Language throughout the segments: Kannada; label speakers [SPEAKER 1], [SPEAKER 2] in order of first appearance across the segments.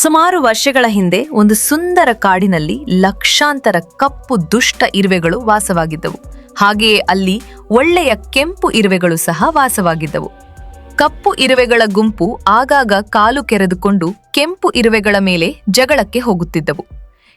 [SPEAKER 1] ಸುಮಾರು ವರ್ಷಗಳ ಹಿಂದೆ ಒಂದು ಸುಂದರ ಕಾಡಿನಲ್ಲಿ ಲಕ್ಷಾಂತರ ಕಪ್ಪು ದುಷ್ಟ ಇರುವೆಗಳು ವಾಸವಾಗಿದ್ದವು. ಹಾಗೆಯೇ ಅಲ್ಲಿ ಒಳ್ಳೆಯ ಕೆಂಪು ಇರುವೆಗಳು ಸಹ ವಾಸವಾಗಿದ್ದವು. ಕಪ್ಪು ಇರುವೆಗಳ ಗುಂಪು ಆಗಾಗ ಕಾಲು ಕೆರೆದುಕೊಂಡು ಕೆಂಪು ಇರುವೆಗಳ ಮೇಲೆ ಜಗಳಕ್ಕೆ ಹೋಗುತ್ತಿದ್ದವು.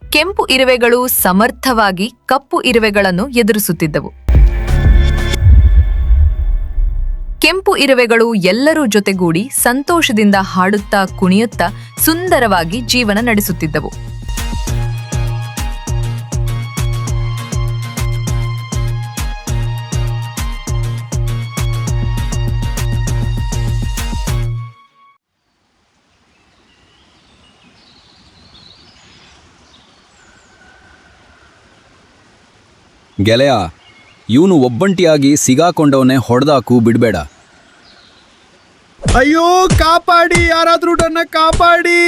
[SPEAKER 1] ಕೆಂಪು ಇರುವೆಗಳು ಸಮರ್ಥವಾಗಿ ಕಪ್ಪು ಇರುವೆಗಳನ್ನು ಎದುರಿಸುತ್ತಿದ್ದವು. ಕೆಂಪು ಇರುವೆಗಳು ಎಲ್ಲರೂ ಜೊತೆಗೂಡಿ ಸಂತೋಷದಿಂದ ಹಾಡುತ್ತಾ ಕುಣಿಯುತ್ತಾ ಸುಂದರವಾಗಿ ಜೀವನ ನಡೆಸುತ್ತಿದ್ದವು.
[SPEAKER 2] ಗೆಳೆಯ, ಇವನು ಒಬ್ಬಂಟಿಯಾಗಿ ಸಿಗಾಕೊಂಡವನೇ ಹೊಡೆದಾಕು ಬಿಡಬೇಡ.
[SPEAKER 3] ಅಯ್ಯೋ, ಕಾಪಾಡಿ, ಯಾರಾದ್ರೂ ನನ್ನ ಕಾಪಾಡಿ.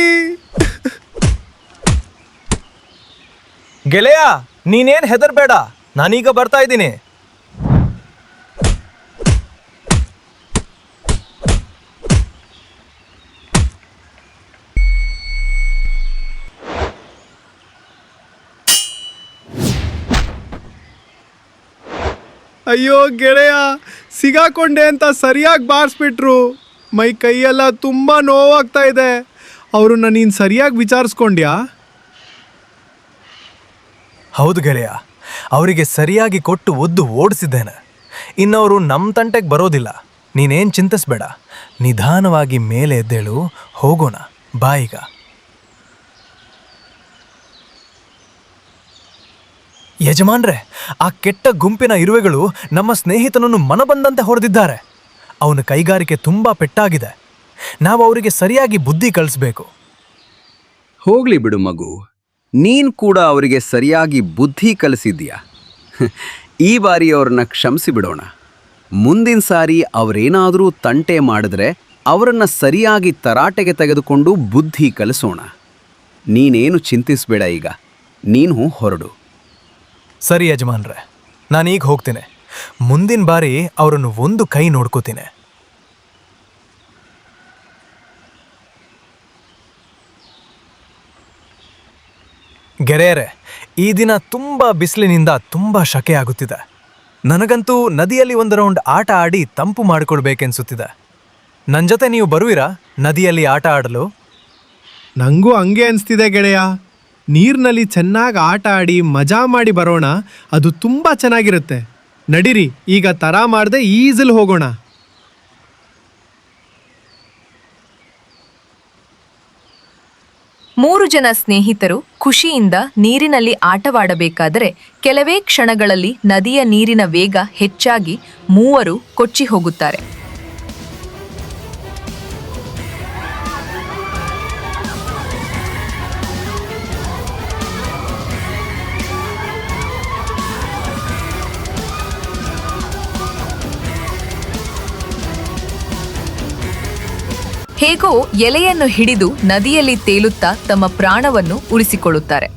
[SPEAKER 4] ಗೆಳೆಯ, ನೀನೇನ್ ಹೆದರ್ಬೇಡ, ನಾನೀಗ ಬರ್ತಾ ಇದ್ದೀನಿ.
[SPEAKER 3] ಅಯ್ಯೋ ಗೆಳೆಯ, ಸಿಗಾಕೊಂಡೆ ಅಂತ ಸರಿಯಾಗಿ ಬಾರಿಸ್ಬಿಟ್ರು. ಮೈ ಕೈಯೆಲ್ಲ ತುಂಬ ನೋವಾಗ್ತಾ ಇದೆ. ಅವ್ರನ್ನ ನೀನು ಸರಿಯಾಗಿ ವಿಚಾರಿಸ್ಕೊಂಡ್ಯಾ?
[SPEAKER 4] ಹೌದು ಗೆಳೆಯ, ಅವರಿಗೆ ಸರಿಯಾಗಿ ಕೊಟ್ಟು ಒದ್ದು ಓಡಿಸಿದ್ದೇನೆ. ಇನ್ನವರು ನಮ್ಮ ತಂಟೆಗೆ ಬರೋದಿಲ್ಲ. ನೀನೇನು ಚಿಂತಿಸ್ಬೇಡ, ನಿಧಾನವಾಗಿ ಮೇಲೆ ಎದ್ದೇಳು, ಹೋಗೋಣ, ಬಾಯಿಗ. ಯಜಮಾನ್ರೆ, ಆ ಕೆಟ್ಟ ಗುಂಪಿನ ಇರುವೆಗಳು ನಮ್ಮ ಸ್ನೇಹಿತನನ್ನು ಮನಬಂದಂತೆ ಹೊಡೆದಿದ್ದಾರೆ. ಅವನ ಕೈಗಾರಿಕೆ ತುಂಬಾ ಪೆಟ್ಟಾಗಿದೆ. ನಾವು ಅವರಿಗೆ ಸರಿಯಾಗಿ ಬುದ್ಧಿ ಕಲಿಸ್ಬೇಕು.
[SPEAKER 2] ಹೋಗ್ಲಿ ಬಿಡು ಮಗು, ನೀನ್ ಕೂಡ ಅವರಿಗೆ ಸರಿಯಾಗಿ ಬುದ್ಧಿ ಕಲಿಸಿದ್ಯಾ. ಈ ಬಾರಿ ಅವ್ರನ್ನ ಕ್ಷಮಿಸಿ ಬಿಡೋಣ. ಮುಂದಿನ ಸಾರಿ ಅವರೇನಾದರೂ ತಂಟೆ ಮಾಡಿದ್ರೆ ಅವರನ್ನ ಸರಿಯಾಗಿ ತರಾಟೆಗೆ ತೆಗೆದುಕೊಂಡು ಬುದ್ಧಿ ಕಲಿಸೋಣ. ನೀನೇನು ಚಿಂತಿಸ್ಬೇಡ, ಈಗ ನೀನು ಹೊರಡು.
[SPEAKER 4] ಸರಿ ಯಜಮಾನ್ರೆ, ನಾನೀಗ ಹೋಗ್ತೇನೆ. ಮುಂದಿನ ಬಾರಿ ಅವರನ್ನು ಒಂದು ಕೈ ನೋಡ್ಕೋತೀನಿ. ಗೆಳೆಯರೆ, ಈ ದಿನ ತುಂಬ ಬಿಸಿಲಿನಿಂದ ತುಂಬ ಶಕೆ ಆಗುತ್ತಿದೆ. ನನಗಂತೂ ನದಿಯಲ್ಲಿ ಒಂದು ರೌಂಡ್ ಆಟ ಆಡಿ ತಂಪು ಮಾಡಿಕೊಡ್ಬೇಕೆನ್ಸುತ್ತಿದೆ. ನನ್ನ ಜೊತೆ ನೀವು ಬರುವಿರಾ ನದಿಯಲ್ಲಿ ಆಟ ಆಡಲು?
[SPEAKER 3] ನನಗೂ ಹಂಗೆ ಅನಿಸ್ತಿದೆ ಗೆಳೆಯ. ನೀರಿನಲ್ಲಿ ಚೆನ್ನಾಗಿ ಆಟ ಆಡಿ ಮಜಾ ಮಾಡಿ ಬರೋಣ. ಅದು ತುಂಬ ಚೆನ್ನಾಗಿರುತ್ತೆ. ನಡೀರಿ, ಈಗ ತರ ಮಾಡದೆ ಈಜಲ್ ಹೋಗೋಣ.
[SPEAKER 1] ಮೂರು ಜನ ಸ್ನೇಹಿತರು ಖುಷಿಯಿಂದ ನೀರಿನಲ್ಲಿ ಆಟವಾಡಬೇಕಾದರೆ ಕೆಲವೇ ಕ್ಷಣಗಳಲ್ಲಿ ನದಿಯ ನೀರಿನ ವೇಗ ಹೆಚ್ಚಾಗಿ ಮೂವರು ಕೊಚ್ಚಿ ಹೋಗುತ್ತಾರೆ. ಹೇಗೋ ಎಲೆಯನ್ನು ಹಿಡಿದು ನದಿಯಲ್ಲಿ ತೇಲುತ್ತಾ ತಮ್ಮ ಪ್ರಾಣವನ್ನು ಉಳಿಸಿಕೊಳ್ಳುತ್ತಾರೆ.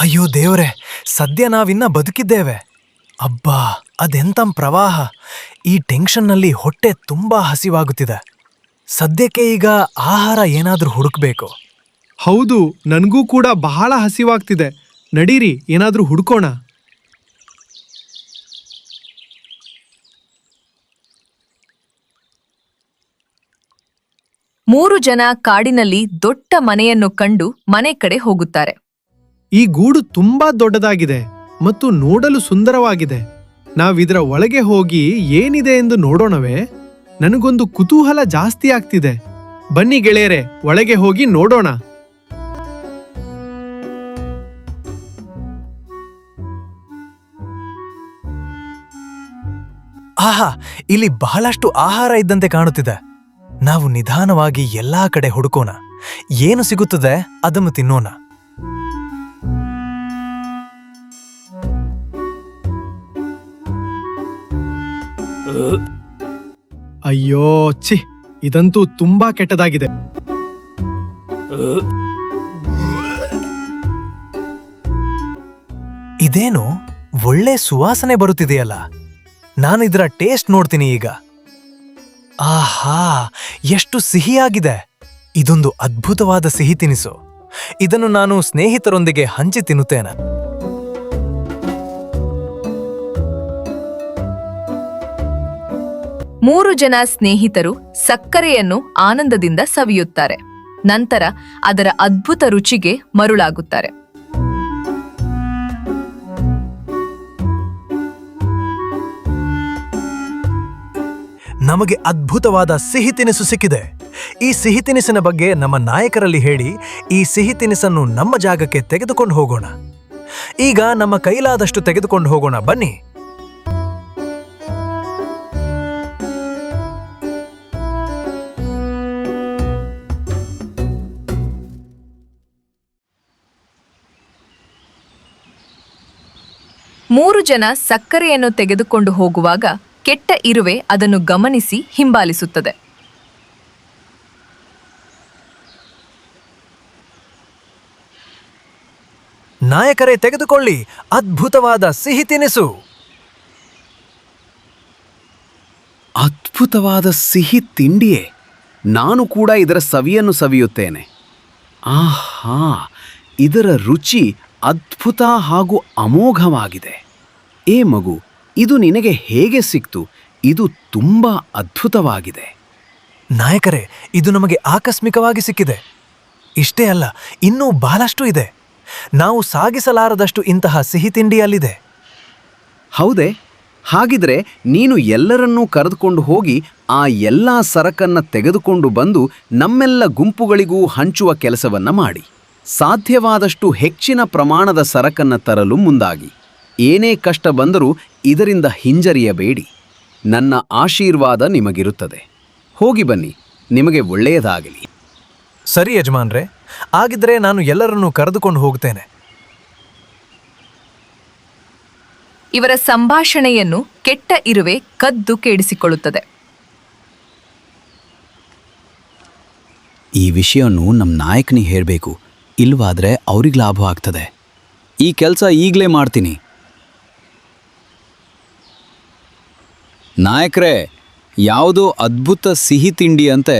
[SPEAKER 4] ಅಯ್ಯೋ ದೇವರೇ, ಸದ್ಯ ನಾವಿನ್ನ ಬದುಕಿದ್ದೇವೆ. ಅಬ್ಬಾ, ಅದೆಂತ ಪ್ರವಾಹ! ಈ ಟೆನ್ಷನ್ನಲ್ಲಿ ಹೊಟ್ಟೆ ತುಂಬಾ ಹಸಿವಾಗುತ್ತಿದೆ. ಸದ್ಯಕ್ಕೆ ಈಗ ಆಹಾರ ಏನಾದ್ರೂ ಹುಡುಕ್ಬೇಕು.
[SPEAKER 3] ಹೌದು, ನನಗೂ ಕೂಡ ಬಹಳ ಹಸಿವಾಗ್ತಿದೆ. ನಡೀರಿ, ಏನಾದ್ರೂ ಹುಡ್ಕೋಣ.
[SPEAKER 1] ಮೂರು ಜನ ಕಾಡಿನಲ್ಲಿ ದೊಡ್ಡ ಮನೆಯನ್ನು ಕಂಡು ಮನೆ ಕಡೆ ಹೋಗುತ್ತಾರೆ.
[SPEAKER 3] ಈ ಗೂಡು ತುಂಬಾ ದೊಡ್ಡದಾಗಿದೆ ಮತ್ತು ನೋಡಲು ಸುಂದರವಾಗಿದೆ. ನಾವಿದರ ಒಳಗೆ ಹೋಗಿ ಏನಿದೆ ಎಂದು ನೋಡೋಣವೇ? ನನಗೊಂದು ಕುತೂಹಲ ಜಾಸ್ತಿ ಆಗ್ತಿದೆ. ಬನ್ನಿ ಗೆಳೆಯರೆ, ಒಳಗೆ ಹೋಗಿ ನೋಡೋಣ.
[SPEAKER 4] ಆಹಾ, ಇಲ್ಲಿ ಬಹಳಷ್ಟು ಆಹಾರ ಇದ್ದಂತೆ ಕಾಣುತ್ತಿದೆ. ನಾವು ನಿಧಾನವಾಗಿ ಎಲ್ಲಾ ಕಡೆ ಹುಡುಕೋಣ. ಏನು ಸಿಗುತ್ತದೆ ಅದನ್ನು ತಿನ್ನೋಣ.
[SPEAKER 3] ಅಯ್ಯೋ ಛಿ, ಇದಂತೂ ತುಂಬಾ ಕೆಟ್ಟದಾಗಿದೆ.
[SPEAKER 4] ಇದೇನು ಒಳ್ಳೆ ಸುವಾಸನೆ ಬರುತ್ತಿದೆಯಲ್ಲ. ನಾನು ಇದರ ಟೇಸ್ಟ್ ನೋಡ್ತೀನಿ ಈಗ. ಆಹಾ, ಎಷ್ಟು ಸಿಹಿಯಾಗಿದೆ! ಇದೊಂದು ಅದ್ಭುತವಾದ ಸಿಹಿ ತಿನಿಸು. ಇದನ್ನು ನಾನು ಸ್ನೇಹಿತರೊಂದಿಗೆ ಹಂಚಿ ತಿನ್ನುತ್ತೇನೆ.
[SPEAKER 1] ಮೂರು ಜನ ಸ್ನೇಹಿತರು ಸಕ್ಕರೆಯನ್ನು ಆನಂದದಿಂದ ಸವಿಯುತ್ತಾರೆ. ನಂತರ ಅದರ ಅದ್ಭುತ ರುಚಿಗೆ ಮರುಳಾಗುತ್ತಾರೆ.
[SPEAKER 4] ನಮಗೆ ಅದ್ಭುತವಾದ ಸಿಹಿ ತಿನಿಸು ಸಿಕ್ಕಿದೆ. ಈ ಸಿಹಿ ತಿನಿಸಿನ ಬಗ್ಗೆ ನಮ್ಮ ನಾಯಕರಲ್ಲಿ ಹೇಳಿ ಈ ಸಿಹಿ ತಿನಿಸನ್ನು ನಮ್ಮ ಜಾಗಕ್ಕೆ ತೆಗೆದುಕೊಂಡು ಹೋಗೋಣ. ಈಗ ನಮ್ಮ ಕೈಲಾದಷ್ಟು ತೆಗೆದುಕೊಂಡು ಹೋಗೋಣ, ಬನ್ನಿ.
[SPEAKER 1] ಮೂರು ಜನ ಸಕ್ಕರೆಯನ್ನು ತೆಗೆದುಕೊಂಡು ಹೋಗುವಾಗ ಕೆಟ್ಟ ಇರುವೆ ಅದನ್ನು ಗಮನಿಸಿ ಹಿಂಬಾಲಿಸುತ್ತದೆ.
[SPEAKER 4] ನಾಯಕರೇ, ತೆಗೆದುಕೊಳ್ಳಿ, ಅದ್ಭುತವಾದ ಸಿಹಿ ತಿನಿಸು.
[SPEAKER 2] ಅದ್ಭುತವಾದ ಸಿಹಿ ತಿಂಡಿಯೇ. ನಾನು ಕೂಡ ಇದರ ಸವಿಯನ್ನು ಸವಿಯುತ್ತೇನೆ. ಆಹಾ, ಇದರ ರುಚಿ ಅದ್ಭುತ ಹಾಗೂ ಅಮೋಘವಾಗಿದೆ. ಏ ಮಗು, ಇದು ನಿನಗೆ ಹೇಗೆ ಸಿಕ್ತು? ಇದು ತುಂಬಾ ಅದ್ಭುತವಾಗಿದೆ.
[SPEAKER 4] ನಾಯಕರೇ, ಇದು ನಮಗೆ ಆಕಸ್ಮಿಕವಾಗಿ ಸಿಕ್ಕಿದೆ. ಇಷ್ಟೇ ಅಲ್ಲ, ಇನ್ನೂ ಬಹಳಷ್ಟು ಇದೆ. ನಾವು ಸಾಗಿಸಲಾರದಷ್ಟು ಇಂತಹ ಸಿಹಿ ತಿಂಡಿ ಅಲ್ಲಿದೆ.
[SPEAKER 2] ಹೌದೇ? ಹಾಗಿದ್ರೆ ನೀನು ಎಲ್ಲರನ್ನೂ ಕರೆದುಕೊಂಡು ಹೋಗಿ ಆ ಎಲ್ಲ ಸರಕನ್ನ ತೆಗೆದುಕೊಂಡು ಬಂದು ನಮ್ಮೆಲ್ಲ ಗುಂಪುಗಳಿಗೂ ಹಂಚುವ ಕೆಲಸವನ್ನ ಮಾಡಿ. ಸಾಧ್ಯವಾದಷ್ಟು ಹೆಚ್ಚಿನ ಪ್ರಮಾಣದ ಸರಕನ್ನ ತರಲು ಮುಂದಾಗಿ. ಏನೇ ಕಷ್ಟ ಬಂದರೂ ಇದರಿಂದ ಹಿಂಜರಿಯಬೇಡಿ. ನನ್ನ ಆಶೀರ್ವಾದ ನಿಮಗಿರುತ್ತದೆ. ಹೋಗಿ ಬನ್ನಿ, ನಿಮಗೆ ಒಳ್ಳೆಯದಾಗಲಿ.
[SPEAKER 4] ಸರಿ ಯಜಮಾನ್ರೆ, ಆಗಿದ್ರೆ ನಾನು ಎಲ್ಲರನ್ನೂ ಕರೆದುಕೊಂಡು ಹೋಗ್ತೇನೆ.
[SPEAKER 1] ಇವರ ಸಂಭಾಷಣೆಯನ್ನು ಕೆಟ್ಟ ಇರುವೆ ಕದ್ದು ಕೇಳಿಸಿಕೊಳ್ಳುತ್ತದೆ.
[SPEAKER 2] ಈ ವಿಷಯವನ್ನು ನಮ್ಮ ನಾಯಕನಿಗೆ ಹೇಳಬೇಕು, ಇಲ್ವಾದ್ರೆ ಅವ್ರಿಗೆ ಲಾಭ ಆಗ್ತದೆ. ಈ ಕೆಲಸ ಈಗಲೇ ಮಾಡ್ತೀನಿ. ನಾಯಕರೇ, ಯಾವುದೋ ಅದ್ಭುತ ಸಿಹಿ ತಿಂಡಿ ಅಂತೆ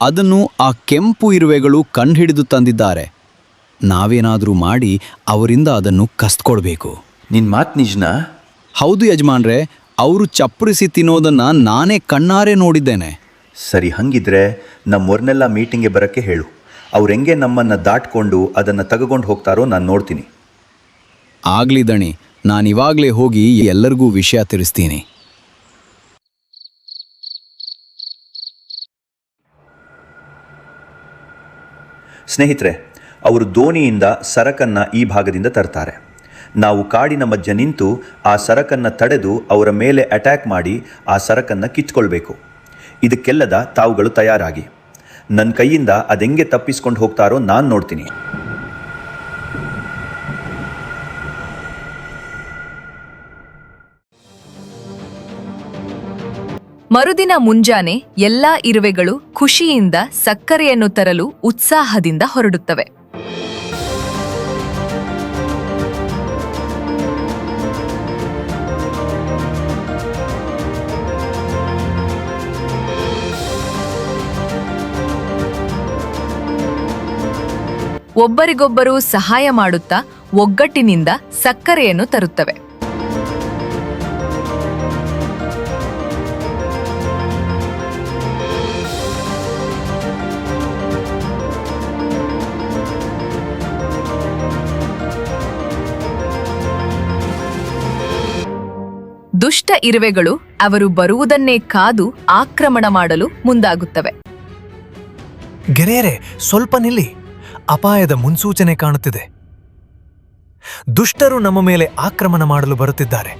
[SPEAKER 2] ಅದನ್ನು ಆ ಕೆಂಪು ಇರುವೆಗಳು ಕಂಡುಹಿಡಿದು ತಂದಿದ್ದಾರೆ. ನಾವೇನಾದರೂ ಮಾಡಿ ಅವರಿಂದ ಅದನ್ನು ಕಸ್ಕೊಳ್ಬೇಕು.
[SPEAKER 5] ನಿನ್ನ ಮಾತು ನಿಜನಾ?
[SPEAKER 2] ಹೌದು ಯಜಮಾನ್ರೆ, ಅವರು ಚಪ್ಪರಿಸಿ ತಿನ್ನೋದನ್ನ ನಾನೇ ಕಣ್ಣಾರೆ ನೋಡಿದ್ದೇನೆ.
[SPEAKER 5] ಸರಿ, ಹಂಗಿದ್ರೆ ನಮ್ಮವ್ರನ್ನೆಲ್ಲ ಮೀಟಿಂಗ್ಗೆ ಬರೋಕ್ಕೆ ಹೇಳು. ಅವ್ರು ಹೆಂಗೆ ನಮ್ಮನ್ನು ದಾಟ್ಕೊಂಡು ಅದನ್ನು ತೆಗೆದುಕೊಂಡು ಹೋಗ್ತಾರೋ ನಾನು ನೋಡ್ತೀನಿ.
[SPEAKER 2] ಆಗ್ಲಿ ದಣಿ, ನಾನಿವಾಗಲೇ ಹೋಗಿ ಎಲ್ಲರಿಗೂ ವಿಷಯ ತಿಳಿಸ್ತೀನಿ.
[SPEAKER 5] ಸ್ನೇಹಿತರೆ, ಅವರು ದೋಣಿಯಿಂದ ಸರಕನ್ನು ಈ ಭಾಗದಿಂದ ತರ್ತಾರೆ. ನಾವು ಕಾಡಿನ ಮಧ್ಯ ನಿಂತು ಆ ಸರಕನ್ನು ತಡೆದು ಅವರ ಮೇಲೆ ಅಟ್ಯಾಕ್ ಮಾಡಿ ಆ ಸರಕನ್ನು ಕಿತ್ಕೊಳ್ಬೇಕು. ಇದಕ್ಕೆಲ್ಲದ ತಾವುಗಳು ತಯಾರಾಗಿ. ನನ್ನ ಕೈಯಿಂದ ಅದೆಂಗೆ ತಪ್ಪಿಸ್ಕೊಂಡು ಹೋಗ್ತಾರೋ ನಾನು ನೋಡ್ತೀನಿ.
[SPEAKER 1] ಮರುದಿನ ಮುಂಜಾನೆ ಎಲ್ಲಾ ಇರುವೆಗಳು ಖುಷಿಯಿಂದ ಸಕ್ಕರೆಯನ್ನು ತರಲು ಉತ್ಸಾಹದಿಂದ ಹೊರಡುತ್ತವೆ. ಒಬ್ಬರಿಗೊಬ್ಬರು ಸಹಾಯ ಮಾಡುತ್ತಾ ಒಗ್ಗಟ್ಟಿನಿಂದ ಸಕ್ಕರೆಯನ್ನು ತರುತ್ತವೆ. ದುಷ್ಟ ಇರುವೆಗಳು ಅವರು ಬರುವುದನ್ನೇ ಕಾದು ಆಕ್ರಮಣ ಮಾಡಲು ಮುಂದಾಗುತ್ತವೆ.
[SPEAKER 4] ಗೆರೆಯರೆ, ಸ್ವಲ್ಪ ನಿಲ್ಲಿ. ಅಪಾಯದ ಮುನ್ಸೂಚನೆ ಕಾಣುತ್ತಿದೆ. ದುಷ್ಟರು ನಮ್ಮ ಮೇಲೆ ಆಕ್ರಮಣ ಮಾಡಲು ಬರುತ್ತಿದ್ದಾರೆ.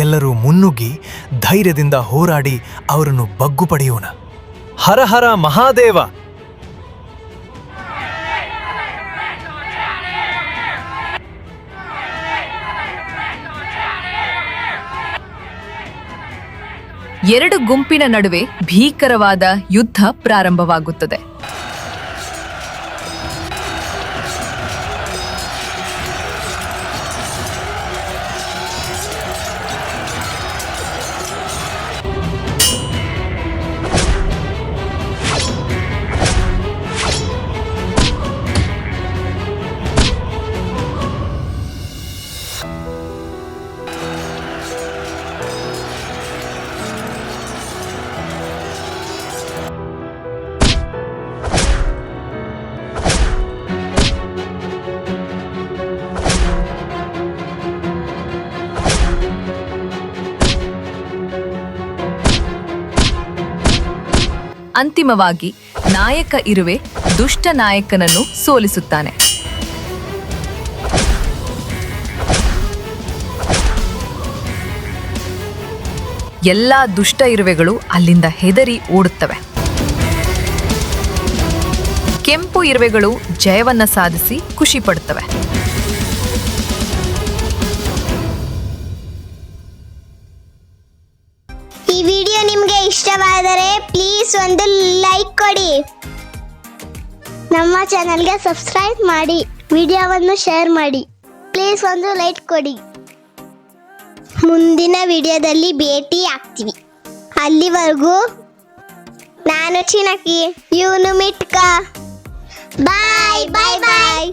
[SPEAKER 4] ಎಲ್ಲರೂ ಮುನ್ನುಗ್ಗಿ ಧೈರ್ಯದಿಂದ ಹೋರಾಡಿ ಅವರನ್ನು ಬಗ್ಗು ಪಡೆಯೋಣ. ಹರ ಹರ ಮಹಾದೇವ!
[SPEAKER 1] ಎರಡು ಗುಂಪಿನ ನಡುವೆ ಭೀಕರವಾದ ಯುದ್ಧ ಪ್ರಾರಂಭವಾಗುತ್ತದೆ. ಅಂತಿಮವಾಗಿ ನಾಯಕ ಇರುವೆ ದುಷ್ಟ ನಾಯಕನನ್ನು ಸೋಲಿಸುತ್ತಾನೆ. ಎಲ್ಲಾ ದುಷ್ಟ ಇರುವೆಗಳು ಅಲ್ಲಿಂದ ಹೆದರಿ ಓಡುತ್ತವೆ. ಕೆಂಪು ಇರುವೆಗಳು ಜಯವನ್ನ ಸಾಧಿಸಿ ಖುಷಿ ಪಡುತ್ತವೆ.
[SPEAKER 6] ಈ ವಿಡಿಯೋ ನಿಮಗೆ ಇಷ್ಟವಾದರೆ ಪ್ಲೀಸ್ ಒಂದು ಲೈಕ್ ಕೊಡಿ. ನಮ್ಮ ಚಾನೆಲ್ಗೆ ಸಬ್ಸ್ಕ್ರೈಬ್ ಮಾಡಿ, ವಿಡಿಯೋವನ್ನು ಶೇರ್ ಮಾಡಿ. ಪ್ಲೀಸ್ ಒಂದು ಲೈಕ್ ಕೊಡಿ. ಮುಂದಿನ ವಿಡಿಯೋದಲ್ಲಿ ಭೇಟಿ ಆಗ್ತೀವಿ. ಅಲ್ಲಿವರೆಗೂ ನಾನು ಚಿನಕಿ, ಇವನು ಮಿಟ್ಕ. ಬಾಯ್ ಬಾಯ್ ಬಾಯ್.